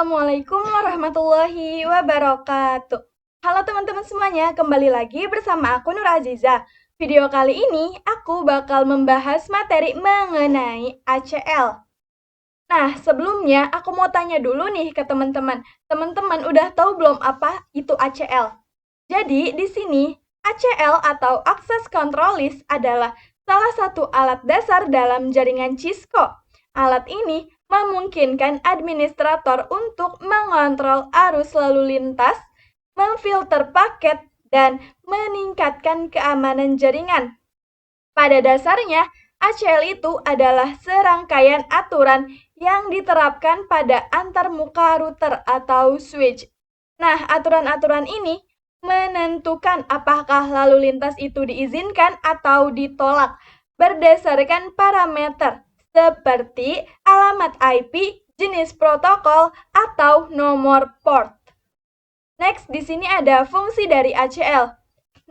Assalamualaikum warahmatullahi wabarakatuh. Halo teman-teman semuanya, kembali lagi bersama aku Nur Aziza. Video kali ini aku bakal membahas materi mengenai ACL. Nah, sebelumnya aku mau tanya dulu nih ke teman-teman. Teman-teman udah tahu belum apa itu ACL? Jadi, di sini ACL atau Access Control List adalah salah satu alat dasar dalam jaringan Cisco. Alat ini memungkinkan administrator untuk mengontrol arus lalu lintas, memfilter paket, dan meningkatkan keamanan jaringan. Pada dasarnya, ACL itu adalah serangkaian aturan yang diterapkan pada antarmuka router atau switch. Nah, aturan-aturan ini menentukan apakah lalu lintas itu diizinkan atau ditolak berdasarkan parameter seperti alamat IP, jenis protokol, atau nomor port. Next, di sini ada fungsi dari ACL.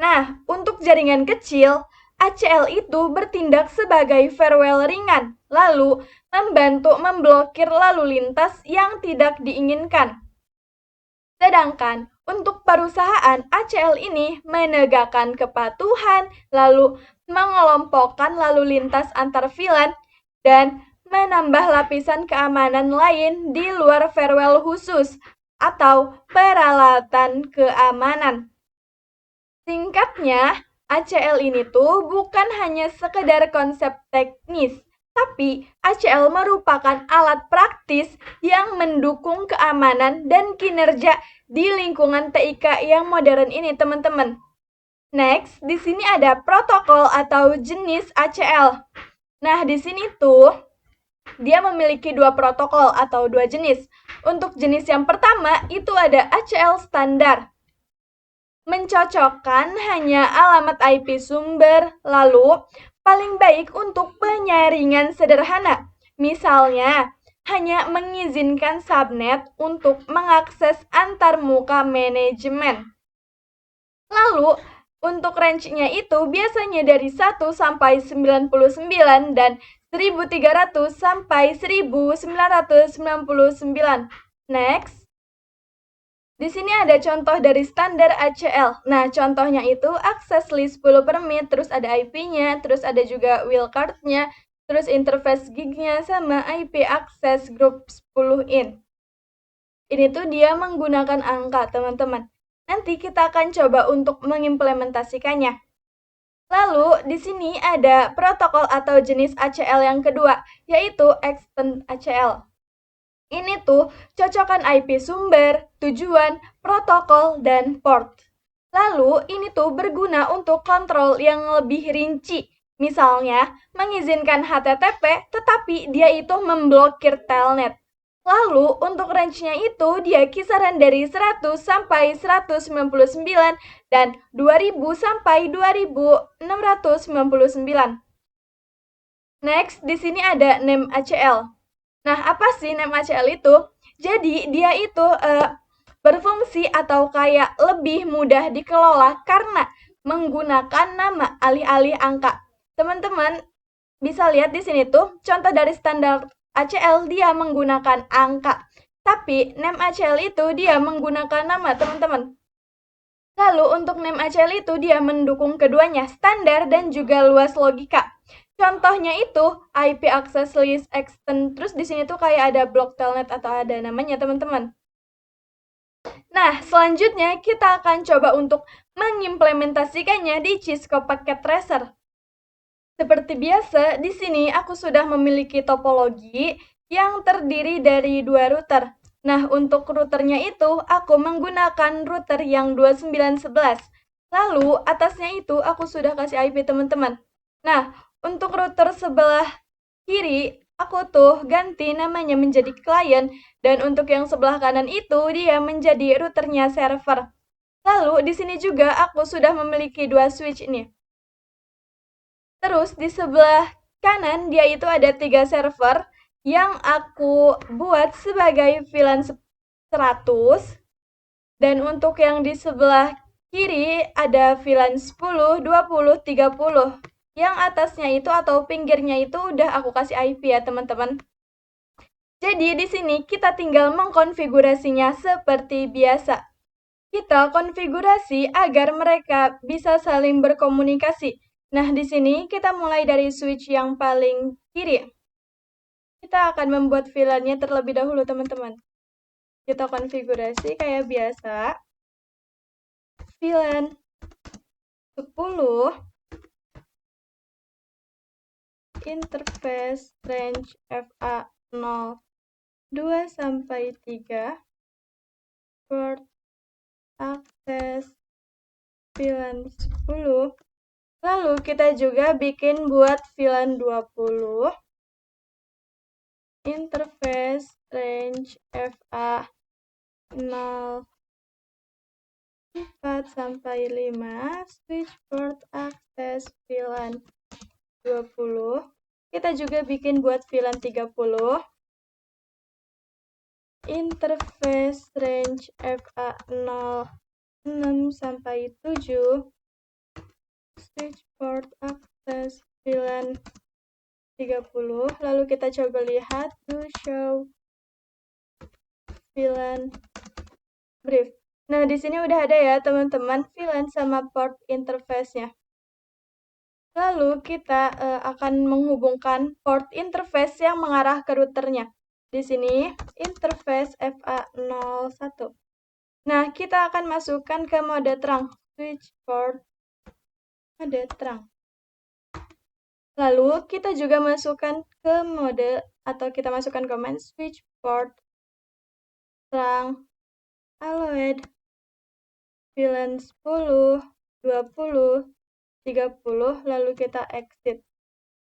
Nah, untuk jaringan kecil, ACL itu bertindak sebagai firewall ringan, lalu membantu memblokir lalu lintas yang tidak diinginkan. Sedangkan untuk perusahaan, ACL ini menegakkan kepatuhan, lalu mengelompokkan lalu lintas antar VLAN, dan menambah lapisan keamanan lain di luar firewall khusus atau peralatan keamanan. Singkatnya, ACL ini tuh bukan hanya sekedar konsep teknis, tapi ACL merupakan alat praktis yang mendukung keamanan dan kinerja di lingkungan TIK yang modern ini, teman-teman. Next, di sini ada protokol atau jenis ACL. Nah, di sini tuh dia memiliki dua protokol atau dua jenis. Untuk jenis yang pertama itu ada ACL standar. Mencocokkan hanya alamat IP sumber, lalu paling baik untuk penyaringan sederhana. Misalnya, hanya mengizinkan subnet untuk mengakses antarmuka manajemen. Lalu, untuk range-nya itu biasanya dari 1 sampai 99 dan 1300 sampai 1999. Next. Di sini ada contoh dari standar ACL. Nah, contohnya itu access list 10 permit, terus ada IP-nya, terus ada juga wildcard-nya, terus interface gig-nya, sama IP access group 10 in. Ini tuh dia menggunakan angka, teman-teman. Nanti kita akan coba untuk mengimplementasikannya. Lalu, di sini ada protokol atau jenis ACL yang kedua, yaitu Extend ACL. Ini tuh cocokan IP sumber, tujuan, protokol, dan port. Lalu, ini tuh berguna untuk kontrol yang lebih rinci. Misalnya, mengizinkan HTTP, tetapi dia itu memblokir telnet. Lalu, untuk range-nya itu dia kisaran dari 100 sampai 199 dan 2000 sampai 2699. Next, di sini ada name ACL. Nah, apa sih name ACL itu? Jadi, dia itu berfungsi atau kayak lebih mudah dikelola karena menggunakan nama alih-alih angka. Teman-teman bisa lihat di sini tuh contoh dari standar ACL dia menggunakan angka. Tapi name ACL itu dia menggunakan nama, teman-teman. Lalu untuk name ACL itu dia mendukung keduanya, standar dan juga luas logika. Contohnya itu IP access list extend, terus di sini tuh kayak ada block telnet atau ada namanya, teman-teman. Nah, selanjutnya kita akan coba untuk mengimplementasikannya di Cisco Packet Tracer. Seperti biasa, di sini aku sudah memiliki topologi yang terdiri dari dua router. Nah, untuk routernya itu aku menggunakan router yang 2911. Lalu, atasnya itu aku sudah kasih IP, teman-teman. Nah, untuk router sebelah kiri, aku tuh ganti namanya menjadi client, dan untuk yang sebelah kanan itu dia menjadi routernya server. Lalu di sini juga aku sudah memiliki dua switch ini. Terus di sebelah kanan dia itu ada 3 server yang aku buat sebagai VLAN 100. Dan untuk yang di sebelah kiri ada VLAN 10, 20, 30. Yang atasnya itu atau pinggirnya itu udah aku kasih IP ya, teman-teman. Jadi di sini kita tinggal mengkonfigurasinya seperti biasa. Kita konfigurasi agar mereka bisa saling berkomunikasi. Nah, di sini kita mulai dari switch yang paling kiri. Kita akan membuat VLAN-nya terlebih dahulu, teman-teman. Kita konfigurasi kayak biasa. VLAN 10, interface range FA 0, 2 sampai 3, port akses VLAN 10. Lalu kita juga bikin buat VLAN 20, interface range FA 0, 4 sampai 5, switch port akses VLAN 20. Kita juga bikin buat VLAN 30, interface range FA 0, 6 sampai 7, switch port akses VLAN 30. Lalu kita coba lihat to show VLAN brief. Nah, di sini udah ada ya teman-teman VLAN sama port interface-nya. Lalu kita akan menghubungkan port interface yang mengarah ke routernya. Di sini interface FA01. Nah, kita akan masukkan ke mode terang, switch port mode terang. Lalu kita juga masukkan ke mode atau kita masukkan command switch port terang allowed VLAN 10, 20, 30, lalu kita exit.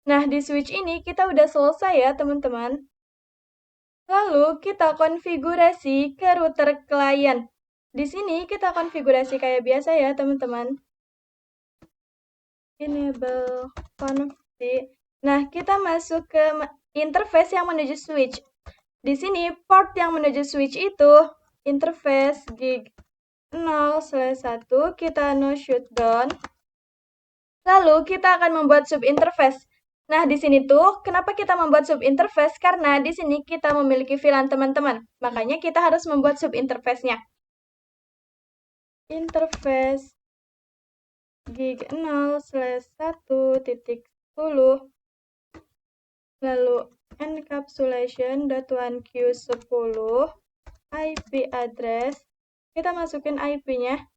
Nah, di switch ini kita udah selesai ya, teman-teman. Lalu kita konfigurasi ke router klien. Di sini kita konfigurasi kayak biasa ya, teman-teman. Enable config. Nah, kita masuk ke interface yang menuju switch. Di sini port yang menuju switch itu interface gig 0/1, kita no shutdown. Lalu kita akan membuat subinterface. Nah, di sini tuh kenapa kita membuat subinterface? Karena di sini kita memiliki VLAN teman-teman. Makanya kita harus membuat subinterface-nya. Interface gig 0/1.10, lalu encapsulation.1q10, IP address. Kita masukin IP-nya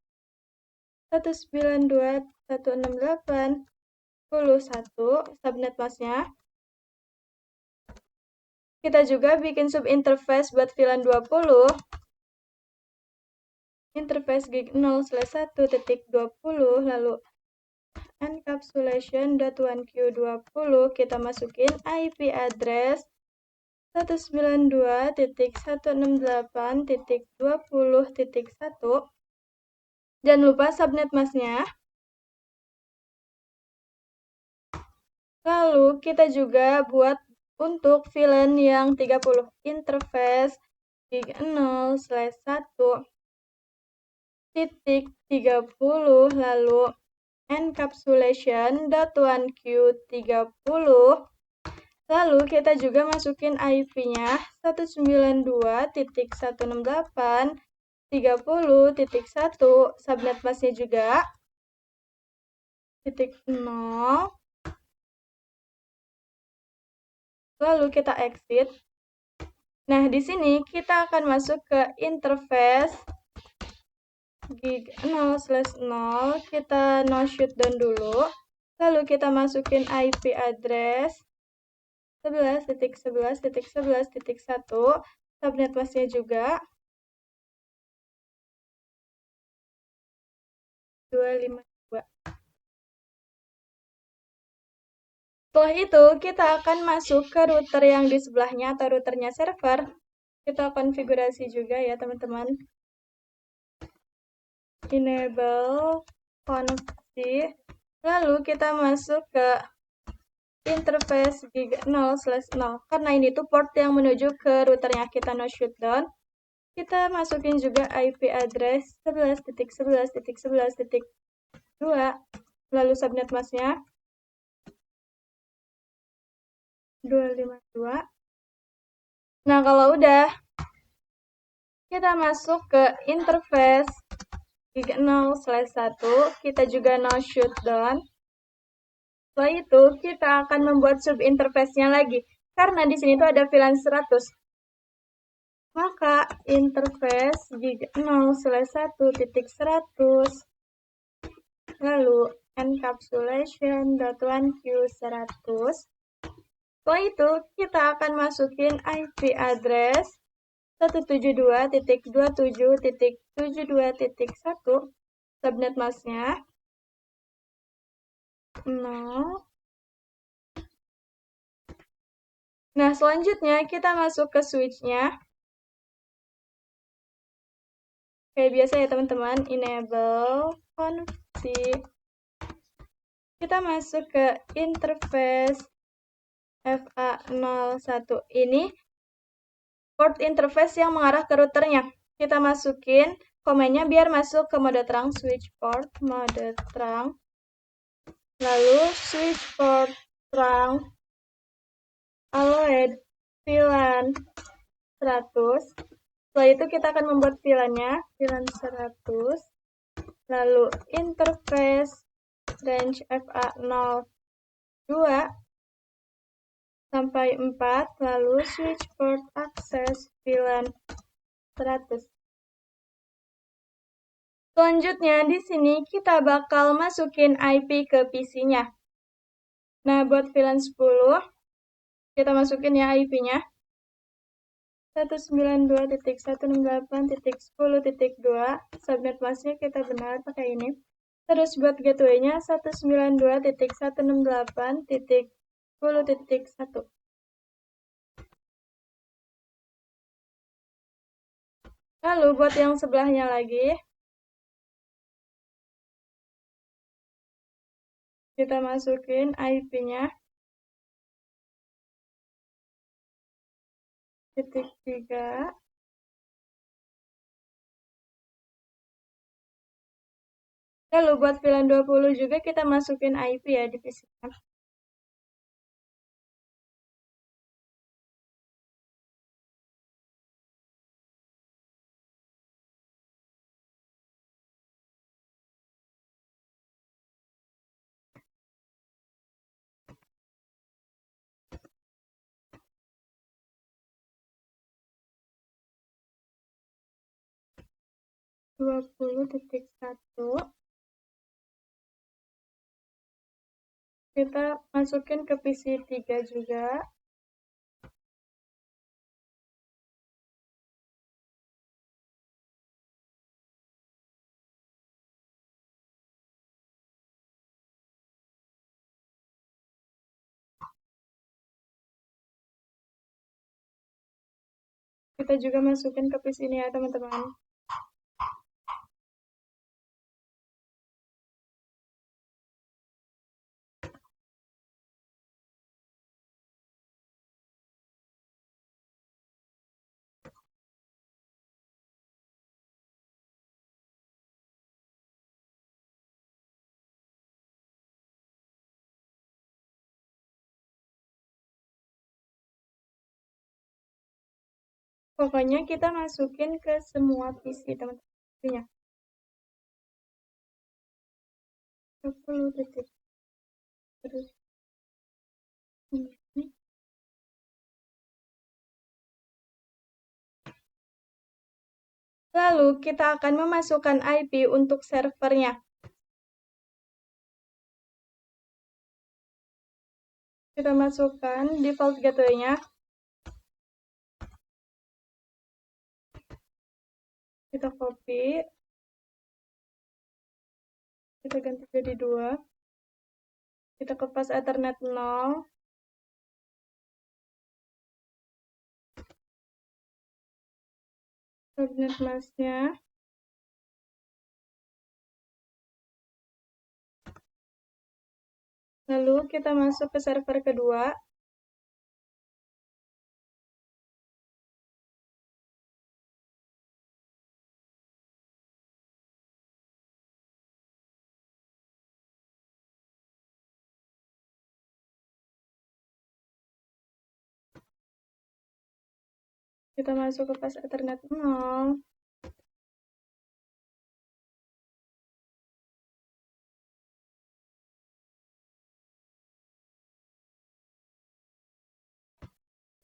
192.168.10.1, subnet mask-nya. Kita juga bikin subinterface buat VLAN 20. Interface gig 0/1.20, lalu encapsulation.1q20, kita masukin IP address 192.168.20.1. Jangan lupa subnet mask-nya. Lalu kita juga buat untuk VLAN yang 30, interface gig 0/1.30, lalu encapsulation.1q30. Lalu kita juga masukin IP-nya 192.168.30.1, subnet mask-nya juga .0. Lalu kita exit. Nah, di sini kita akan masuk ke interface gig 0/0, kita no shutdown dulu. Lalu kita masukin IP address 11.11.11.1, subnet mask-nya juga 252. Setelah itu, kita akan masuk ke router yang di sebelahnya atau routernya server. Kita konfigurasi juga ya, teman-teman. Enable config. Lalu kita masuk ke interface gig 0/0. Karena ini tuh port yang menuju ke routernya, kita no shutdown. Kita masukin juga IP address 11.11.11.2. Lalu subnet mask-nya 252. Nah, kalau udah, kita masuk ke interface gig 0/1, kita juga no shutdown. Setelah itu, kita akan membuat sub interface-nya lagi. Karena di sini tuh ada VLAN 100. Maka interface gig 0/1.100 lalu encapsulation.1q100. Setelah itu, kita akan masukin IP address 172.27.72.1 subnet masknya 0. Nah, selanjutnya kita masuk ke switch-nya. Kayak biasa ya teman-teman, enable config. Kita masuk ke interface FA01. Ini port interface yang mengarah ke routernya. Kita masukin komennya biar masuk ke mode terang, switch port, mode terang. Lalu switch port terang, allowed VLAN 100. Setelah itu kita akan membuat VLAN-nya, VLAN 100. Lalu interface range FA02 sampai 4, lalu switch port access VLAN 100. Selanjutnya di sini kita bakal masukin IP ke PC-nya. Nah, buat VLAN 10, kita masukin ya IP-nya. 192.168.10.2, subnet masknya kita benar pakai ini. Terus buat gateway-nya 192.168.10.1. Lalu buat yang sebelahnya lagi, kita masukin IP-nya. Titik 3. Lalu buat VLAN 20 juga kita masukin IP ya di PC-nya. (20.1) kita masukin ke PC 3 juga. Kita juga masukin ke PC ini ya teman-teman. Pokoknya kita masukin ke semua PC teman-teman. 10 detik. Terus ini. Lalu kita akan memasukkan IP untuk servernya. Kita masukkan default gateway-nya. Kita copy. Kita ganti jadi 2. Kita kepas Ethernet 0. Subnet masknya. Lalu kita masuk ke server kedua. Kita masuk ke fast Ethernet 0.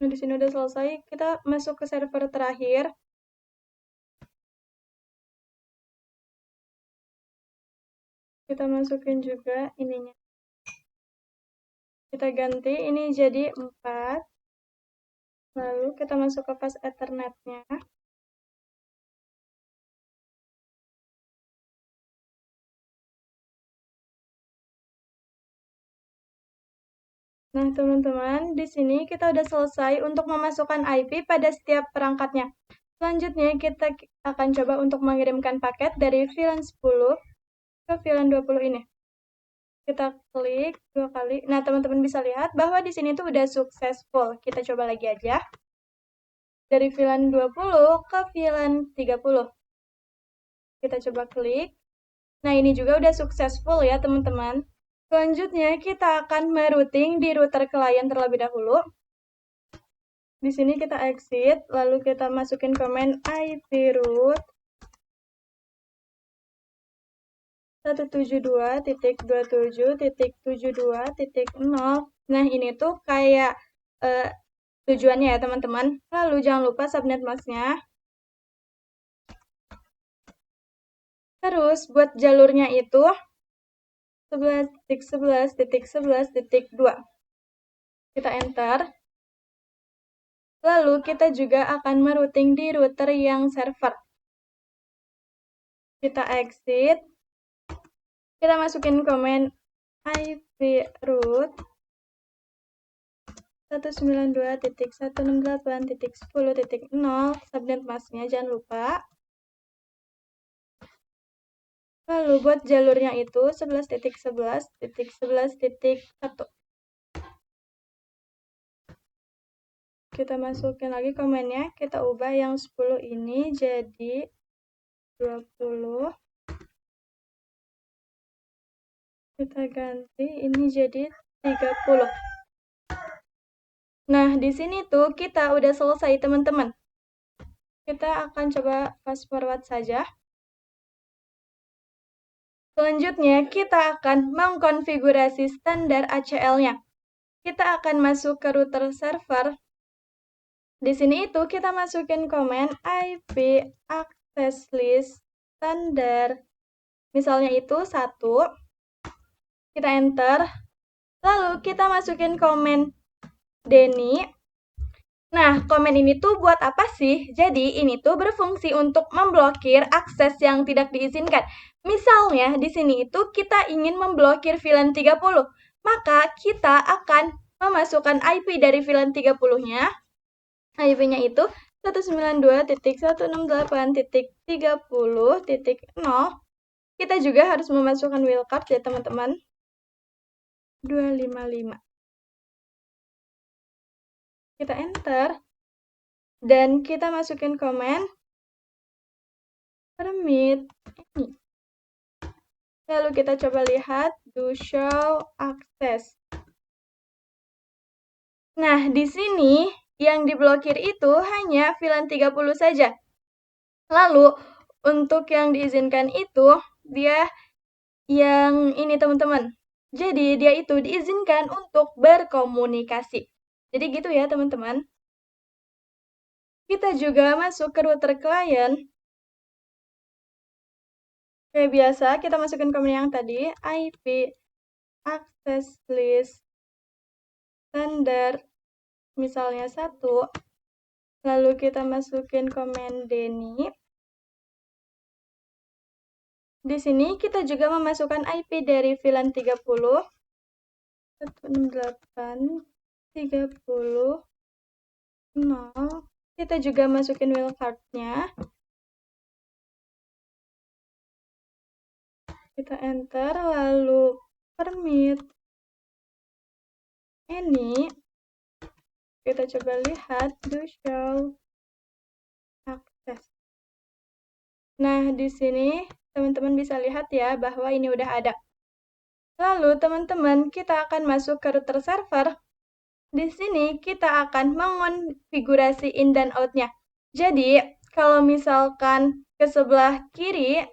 Nah, di sini udah selesai. Kita masuk ke server terakhir. Kita masukin juga ininya. Kita ganti ini jadi 4. Lalu kita masuk ke fast Ethernet-nya. Nah, teman-teman, di sini kita udah selesai untuk memasukkan IP pada setiap perangkatnya. Selanjutnya, kita akan coba untuk mengirimkan paket dari VLAN 10 ke VLAN 20 ini. Kita klik 2 kali. Nah, teman-teman bisa lihat bahwa di sini tuh udah successful. Kita coba lagi aja. Dari VLAN 20 ke VLAN 30. Kita coba klik. Nah, ini juga udah successful ya, teman-teman. Selanjutnya, kita akan merouting di router klien terlebih dahulu. Di sini kita exit, lalu kita masukin command iproot 172.27.0. Nah, ini tuh kayak tujuannya ya, teman-teman. Lalu jangan lupa subnet masknya. Terus buat jalurnya itu 11.11.11.2. Kita enter. Lalu kita juga akan merouting di router yang server. Kita exit. Kita masukin command iproot 192.168.10.0. Subnet masknya jangan lupa. Lalu buat jalurnya itu 11.11.11.1. Kita masukin lagi komennya, kita ubah yang 10 ini jadi 20. Kita ganti ini jadi 30. Nah, di sini tuh kita udah selesai, teman-teman. Kita akan coba fast forward saja. Selanjutnya, kita akan mengkonfigurasi standar ACL-nya. Kita akan masuk ke router server. Di sini itu kita masukin command IP access list standar. Misalnya itu 1. Kita enter. Lalu kita masukin command Denny. Nah, komen ini tuh buat apa sih? Jadi, ini tuh berfungsi untuk memblokir akses yang tidak diizinkan. Misalnya, di sini itu kita ingin memblokir VLAN 30. Maka, kita akan memasukkan IP dari VLAN 30-nya. IP-nya itu 192.168.30.0. Kita juga harus memasukkan wildcard ya, teman-teman. 255. Kita enter. Dan kita masukin komen permit ini. Lalu kita coba lihat do show access. Nah, di sini yang diblokir itu hanya VLAN 30 saja. Lalu, untuk yang diizinkan itu, dia yang ini teman-teman. Jadi, dia itu diizinkan untuk berkomunikasi. Jadi gitu ya teman-teman. Kita juga masuk ke router klien. Kayak biasa, kita masukin komen yang tadi, IP access list standar, misalnya 1. Lalu kita masukin komen Denny. Di sini kita juga memasukkan IP dari VLAN 30. 168.30.0. Kita juga masukin wildcard-nya. Kita enter, lalu permit ini. Kita coba lihat do show access. Nah, di sini teman-teman bisa lihat ya bahwa ini udah ada. Lalu teman-teman kita akan masuk ke router server. Di sini kita akan mengonfigurasi in dan out-nya. Jadi, kalau misalkan ke sebelah kiri,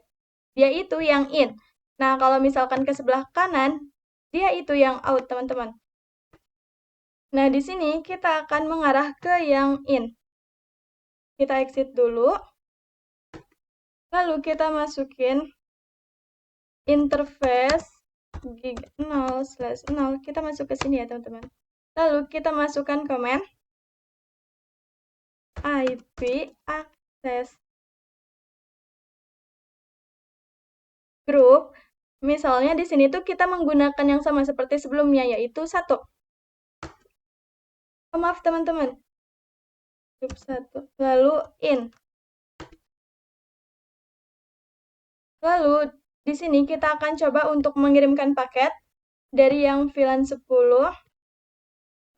dia itu yang in. Nah, kalau misalkan ke sebelah kanan, dia itu yang out, teman-teman. Nah, di sini kita akan mengarah ke yang in. Kita exit dulu. Lalu kita masukin interface gig 0/0. Kita masuk ke sini ya, teman-teman. Lalu kita masukkan komen IP access group. Misalnya di sini tuh kita menggunakan yang sama seperti sebelumnya, yaitu 1. Oh, maaf teman-teman. Group 1. Lalu in. Lalu di sini kita akan coba untuk mengirimkan paket dari yang VLAN 10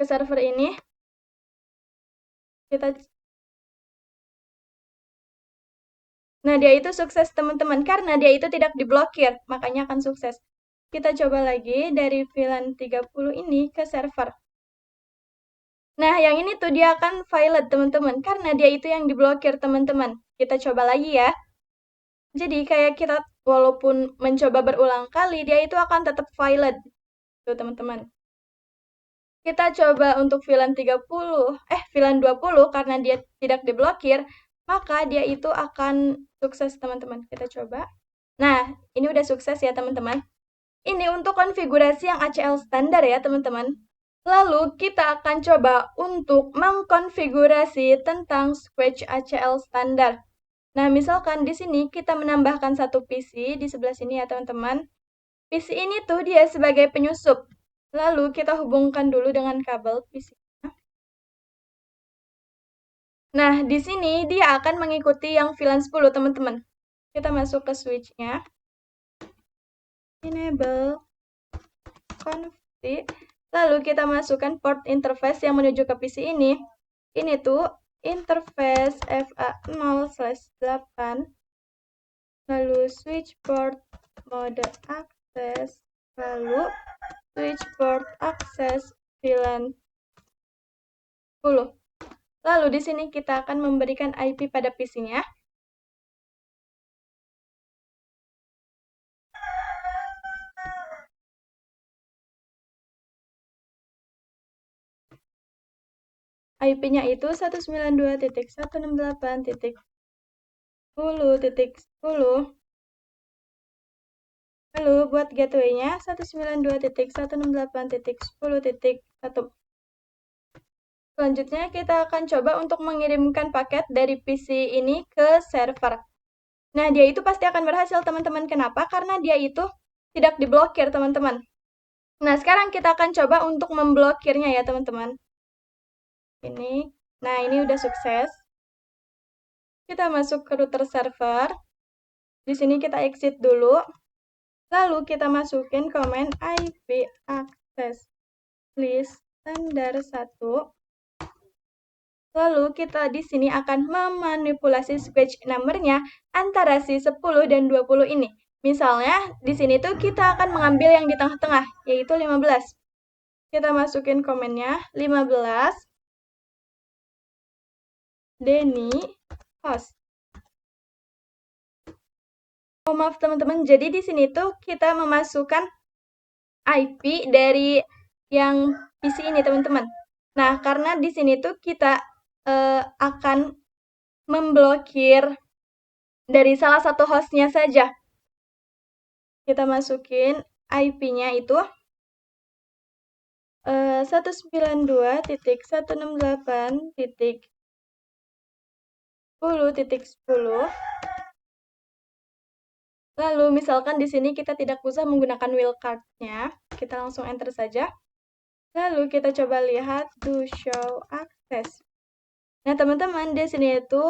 ke server ini. Nah, dia itu sukses teman-teman karena dia itu tidak diblokir, makanya akan sukses. Kita coba lagi dari VLAN 30 ini ke server. Nah, yang ini tuh dia akan violet teman-teman karena dia itu yang diblokir teman-teman. Kita coba lagi ya. Jadi kayak kita walaupun mencoba berulang kali, dia itu akan tetap violet. Tuh teman-teman. Kita coba untuk VLAN 20 karena dia tidak diblokir, maka dia itu akan sukses teman-teman. Kita coba. Nah, ini udah sukses ya teman-teman. Ini untuk konfigurasi yang ACL standar ya teman-teman. Lalu kita akan coba untuk mengkonfigurasi tentang switch ACL standar. Nah, misalkan di sini kita menambahkan satu PC di sebelah sini ya teman-teman. PC ini tuh dia sebagai penyusup. Lalu kita hubungkan dulu dengan kabel PC. Nah, di sini dia akan mengikuti yang VLAN 10 teman-teman. Kita masuk ke switch-nya. Enable config. Lalu kita masukkan port interface yang menuju ke PC ini. Ini tuh interface FA0/8. Lalu switch port mode access. Lalu switch port access VLAN 10. Lalu di sini kita akan memberikan IP pada PC-nya. IP-nya itu 192.168.10.10. Lalu buat gateway-nya 192.168.10.1. Selanjutnya kita akan coba untuk mengirimkan paket dari PC ini ke server. Nah, dia itu pasti akan berhasil teman-teman. Kenapa? Karena dia itu tidak diblokir teman-teman. Nah, sekarang kita akan coba untuk memblokirnya ya teman-teman. Ini. Nah, ini udah sukses. Kita masuk ke router server. Di sini kita exit dulu. Lalu kita masukin komen IP access list standar 1. Lalu kita di sini akan memanipulasi switch number-nya antara si 10 dan 20 ini. Misalnya, di sini tuh kita akan mengambil yang di tengah-tengah, yaitu 15. Kita masukin komennya 15 Denny host. Oh, maaf teman-teman. Jadi di sini tuh kita memasukkan IP dari yang PC ini, teman-teman. Nah, karena di sini tuh kita akan memblokir dari salah satu hostnya saja. Kita masukin IP-nya itu 192.168.10.10. Lalu misalkan di sini kita tidak usah menggunakan wildcard-nya, kita langsung enter saja. Lalu kita coba lihat to show access. Nah, teman-teman, di sini itu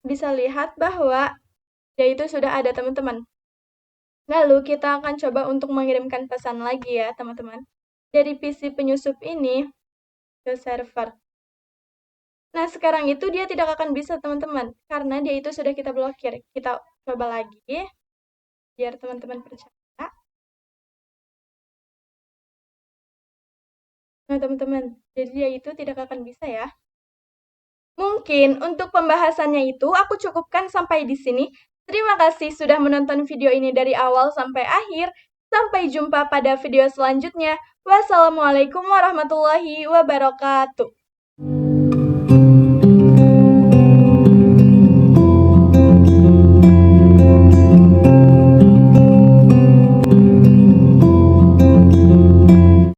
bisa lihat bahwa dia itu sudah ada, teman-teman. Lalu kita akan coba untuk mengirimkan pesan lagi ya, teman-teman. Dari PC penyusup ini ke server. Nah, sekarang itu dia tidak akan bisa, teman-teman. Karena dia itu sudah kita blokir. Kita coba lagi, biar teman-teman percaya. Nah, teman-teman, jadi dia itu tidak akan bisa ya. Mungkin untuk pembahasannya itu aku cukupkan sampai di sini. Terima kasih sudah menonton video ini dari awal sampai akhir. Sampai jumpa pada video selanjutnya. Wassalamualaikum warahmatullahi wabarakatuh.